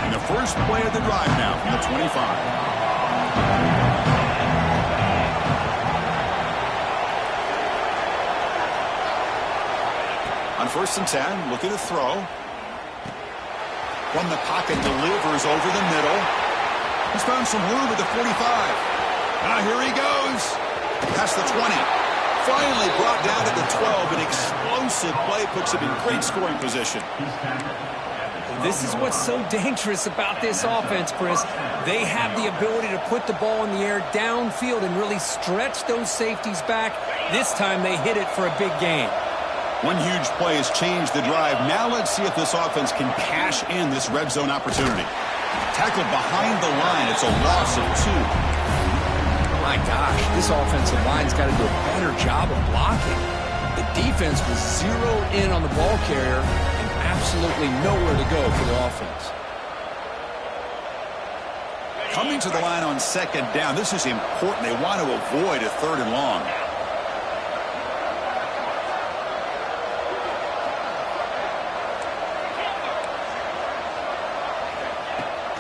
A: And the first play of the drive now from the 25. On first and 10, looking to throw. From the pocket, delivers over the middle. He's found some room at the 45. Now here he goes. Past the 20. Finally brought down at the 12. An explosive play puts him in great scoring position.
C: This is what's so dangerous about this offense, Chris. They have the ability to put the ball in the air downfield and really stretch those safeties back. This time they hit it for a big gain.
A: One huge play has changed the drive. Now let's see if this offense can cash in this red zone opportunity. Tackled behind the line. It's a loss of 2.
B: My gosh, this offensive line's got to do a better job of blocking. The defense was zeroed in on the ball carrier and absolutely nowhere to go for the offense.
A: Coming to the line on second down. This is important. They want to avoid a 3rd and long.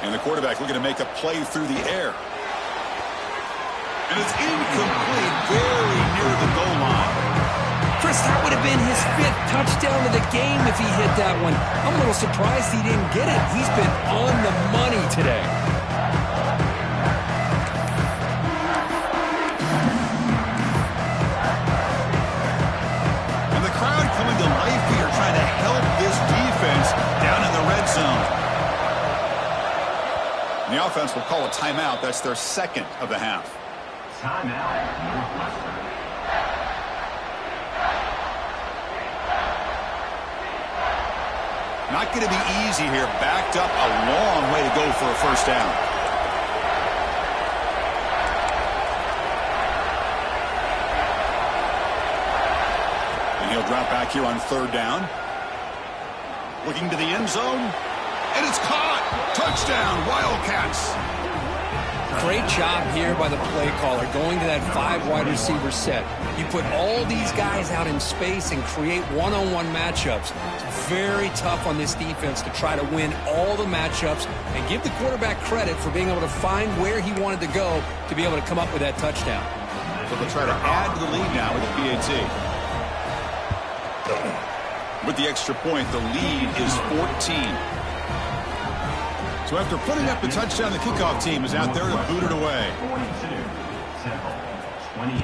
A: And the quarterback looking to make a play through the air. And it's incomplete, very near the goal line.
C: Chris, that would have been his 5th touchdown of the game if he hit that one. I'm a little surprised he didn't get it. He's been on the money today.
A: And the crowd coming to life here, trying to help this defense down in the red zone. The offense will call a timeout. That's their 2nd of the half.
E: Timeout, Northwestern.
A: Not going to be easy here. Backed up a long way to go for a first down. And he'll drop back here on 3rd down. Looking to the end zone. And it's caught. Touchdown, Wildcats.
C: Great job here by the play caller, going to that 5 wide receiver set. You put all these guys out in space and create one-on-one matchups. It's very tough on this defense to try to win all the matchups and give the quarterback credit for being able to find where he wanted to go to be able to come up with that touchdown.
A: So they'll try to add to the lead now with the PAT. With the extra point, the lead is 14. So after putting up the touchdown, the kickoff team is out there to boot it away.
E: 42. Temple, 28.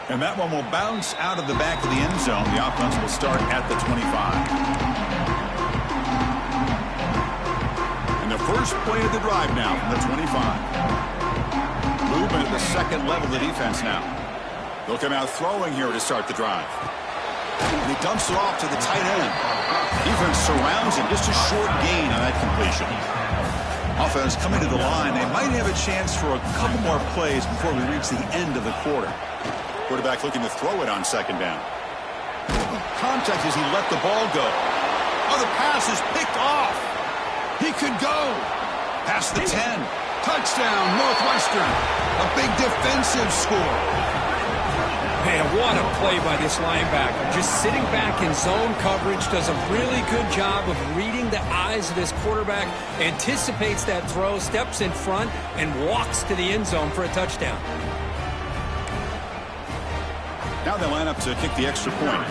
A: And that one will bounce out of the back of the end zone. The offense will start at the 25. And the first play of the drive now from the 25. Movement at the second level of the defense now. They'll come out throwing here to start the drive. And he dumps it off to the tight end. Defense surrounds him. Just a short gain on that completion. Offense coming to the line. They might have a chance for a couple more plays before we reach the end of the quarter. Quarterback looking to throw it on second down. Contact as he let the ball go. Oh, the pass is picked off. He could go. Past the 10. Touchdown, Northwestern. A big defensive score.
C: Man, what a play by this linebacker. Just sitting back in zone coverage, does a really good job of reading the eyes of this quarterback, anticipates that throw, steps in front, and walks to the end zone for a touchdown.
A: Now they line up to kick the extra point.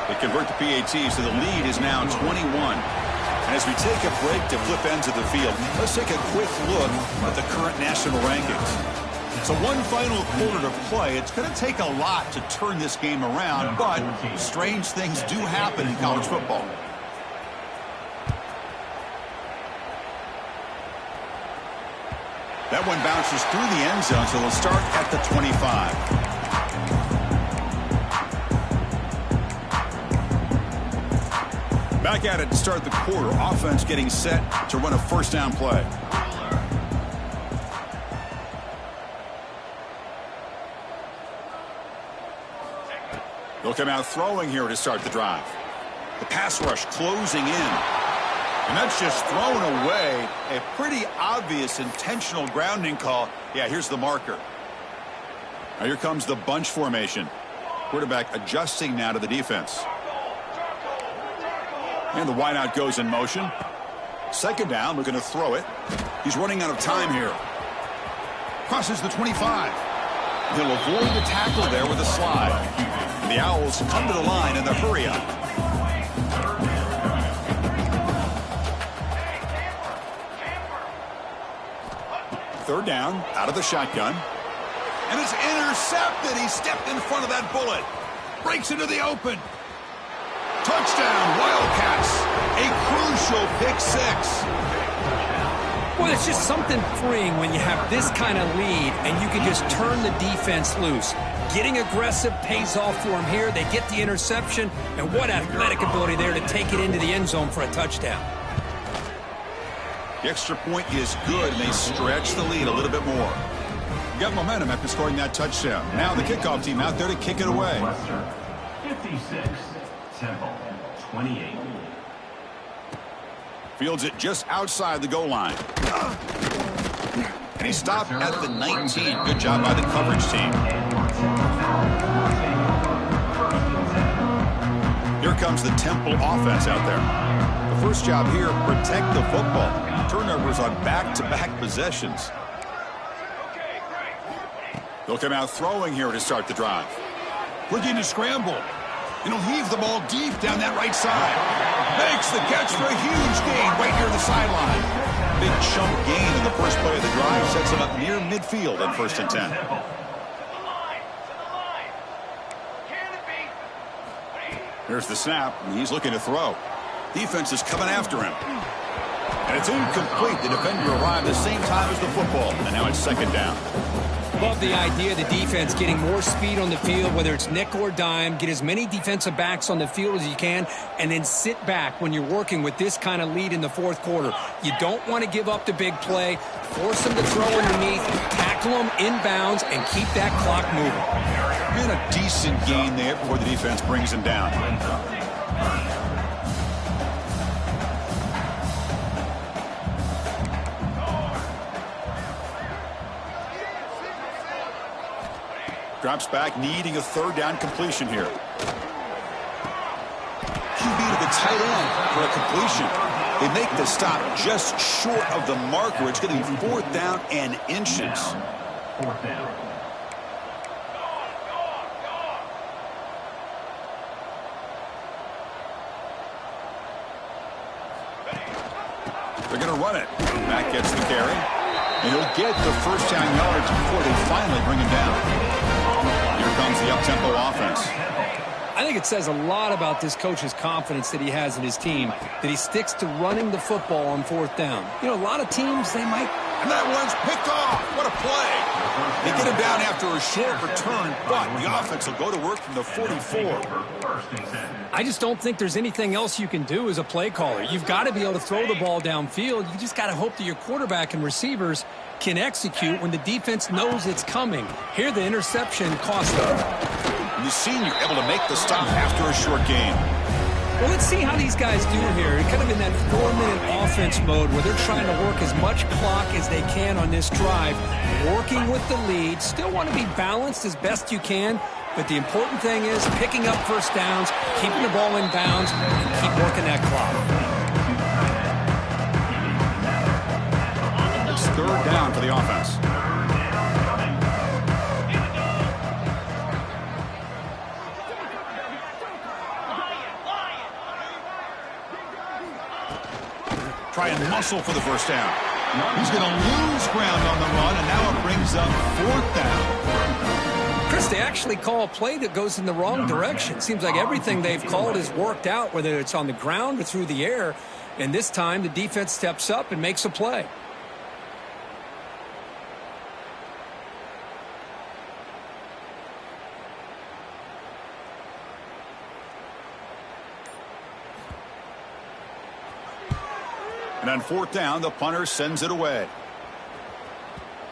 A: They convert the PAT, so the lead is now 21. And as we take a break to flip ends of the field, let's take a quick look at the current national rankings. So one final quarter to play. It's going to take a lot to turn this game around, but strange things do happen in college football. That one bounces through the end zone, so they'll start at the 25. Back at it to start the quarter. Offense getting set to run a first down play. They'll come out throwing here to start the drive. The pass rush closing in. And that's just thrown away. A pretty obvious intentional grounding call. Yeah, here's the marker. Now here comes the bunch formation. Quarterback adjusting now to the defense. And the wideout goes in motion. Second down, looking to throw it. He's running out of time here. Crosses the 25. He'll avoid the tackle there with a slide. And the Owls come to the line in the hurry up. Third down, out of the shotgun. And it's intercepted. He stepped in front of that bullet. Breaks into the open. Touchdown, Wildcats. A crucial pick six.
C: Well, it's just something freeing when you have this kind of lead and you can just turn the defense loose. Getting aggressive pays off for them here. They get the interception, and what athletic ability there to take it into the end zone for a touchdown.
A: The extra point is good, and they stretch the lead a little bit more. Got momentum after scoring that touchdown. Now the kickoff team out there to kick it away.
E: 56. Temple, 28.
A: Fields it just outside the goal line. And he stopped at the 19. Good job by the coverage team. Here comes the Temple offense out there. The first job here, protect the football. Turnovers on back-to-back possessions. They'll come out throwing here to start the drive. Looking to scramble. And he'll heave the ball deep down that right side. Makes the catch for a huge gain right near the sideline. Big chunk gain in the first play of the drive. Sets him up near midfield on 1st and 10. Here's the snap. And he's looking to throw. Defense is coming after him. And it's incomplete. The defender arrived the same time as the football. And now it's second down.
C: Love the idea of the defense getting more speed on the field, whether it's nickel or dime. Get as many defensive backs on the field as you can, and then sit back when you're working with this kind of lead in the fourth quarter. You don't want to give up the big play. Force them to throw underneath, tackle them inbounds, and keep that clock moving.
A: And a decent gain there before the defense brings him down. Drops back, needing a third down completion here. QB to the tight end for a completion. They make the stop just short of the marker. It's going to be 4th down and inches.
E: 4th down.
A: They're going to run it. Matt gets the carry. And he'll get the first down yards before they finally bring him down. Here comes the up-tempo offense.
C: I I think it says a lot about this coach's confidence that he has in his team, that he sticks to running the football on 4th down. You know, a lot of teams, they might...
A: And that one's picked off. What a play. They get him down after a short return, but the offense will go to work from the 44.
C: I just don't think there's anything else you can do as a play caller. You've got to be able to throw the ball downfield. You just got to hope that your quarterback and receivers can execute when the defense knows it's coming. Here, the interception cost them.
A: And the senior able to make the stop after a short game.
C: Well, let's see how these guys do here. Kind of in that 4-minute offense mode where they're trying to work as much clock as they can on this drive, working with the lead. Still want to be balanced as best you can, but the important thing is picking up first downs, keeping the ball in bounds, and keep working that clock.
A: It's 3rd down for the offense. Try and muscle for the first down. He's going to lose ground on the run, and now it brings up 4th down.
C: Chris, they actually call a play that goes in the wrong direction. Seems like everything they've called has worked out, whether it's on the ground or through the air. And this time, the defense steps up and makes a play.
A: And on 4th down, the punter sends it away.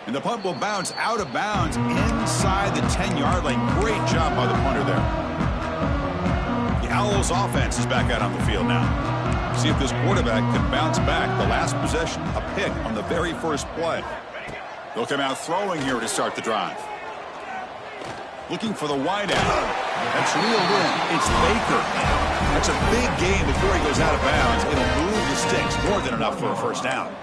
A: And the punt will bounce out of bounds inside the 10-yard line. Great job by the punter there. The Owls offense is back out on the field now. See if this quarterback can bounce back. The last possession, a pick on the very first play. They'll come out throwing here to start the drive. Looking for the wideout. That's reeled in. It's Baker. That's a big game before he goes out of bounds. It'll move the sticks, more than enough for a first down.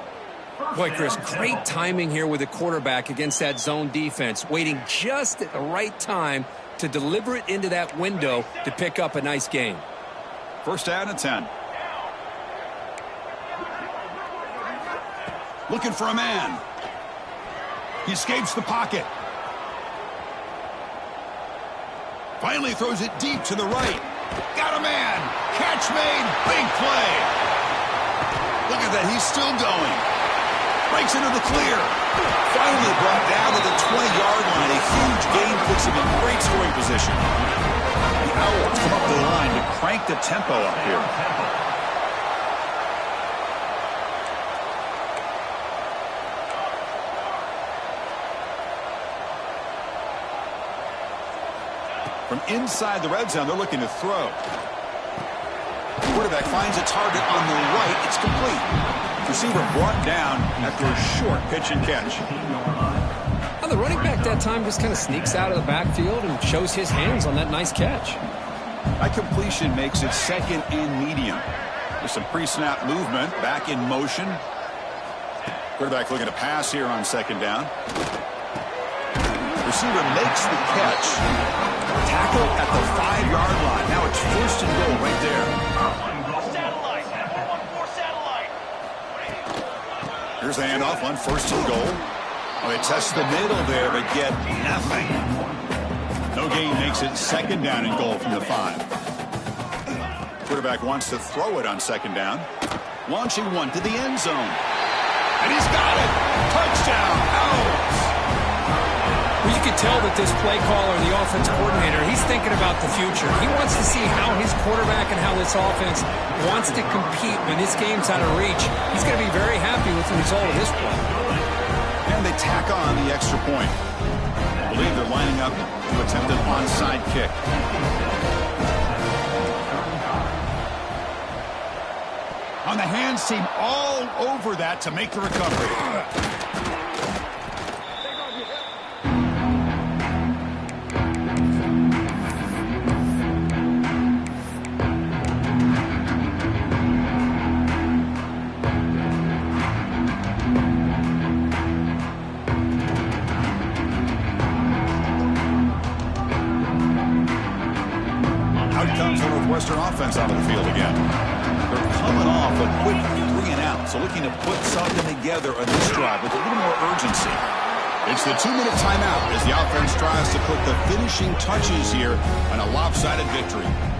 C: Boy, Chris, great timing here with the quarterback against that zone defense, waiting just at the right time to deliver it into that window to pick up a nice gain.
A: 1st down and 10. Looking for a man. He escapes the pocket. Finally throws it deep to the right. Got a man. Catch made. Big play. Look at that. He's still going. Breaks into the clear. Finally brought down to the 20-yard line. A huge gain puts him in great scoring position. The Owls come up the line to crank the tempo up here. From inside the red zone, they're looking to throw. The quarterback finds a target on the right. It's complete. Receiver brought down after a short pitch and catch.
C: Now the running back that time just kind of sneaks out of the backfield and shows his hands on that nice catch.
A: That completion makes it 2nd and medium. There's some pre-snap movement, back in motion. Quarterback looking to pass here on 2nd down. Receiver makes the catch. Tackle at the 5-yard line. Now it's 1st and goal right there.
D: Satellite. 414 satellite.
A: Here's the handoff on 1st and goal. Well, they test the middle there, but get nothing. No gain makes it 2nd down and goal from the 5. Quarterback wants to throw it on 2nd down. Launching one to the end zone. And he's got it. Touchdown. Owls.
C: Well, you can tell that this play caller, the offense coordinator, he's thinking about the future. He wants to see how his quarterback and how this offense wants to compete when this game's out of reach. He's going to be very happy with the result of this play.
A: And they tack on the extra point. I believe they're lining up to attempt an onside kick. On the hands team all over that to make the recovery. Northwestern offense out of the field again. They're coming off a quick 3-and-out, so looking to put something together on this drive with a little more urgency. It's the 2-minute timeout as the offense tries to put the finishing touches here on a lopsided victory.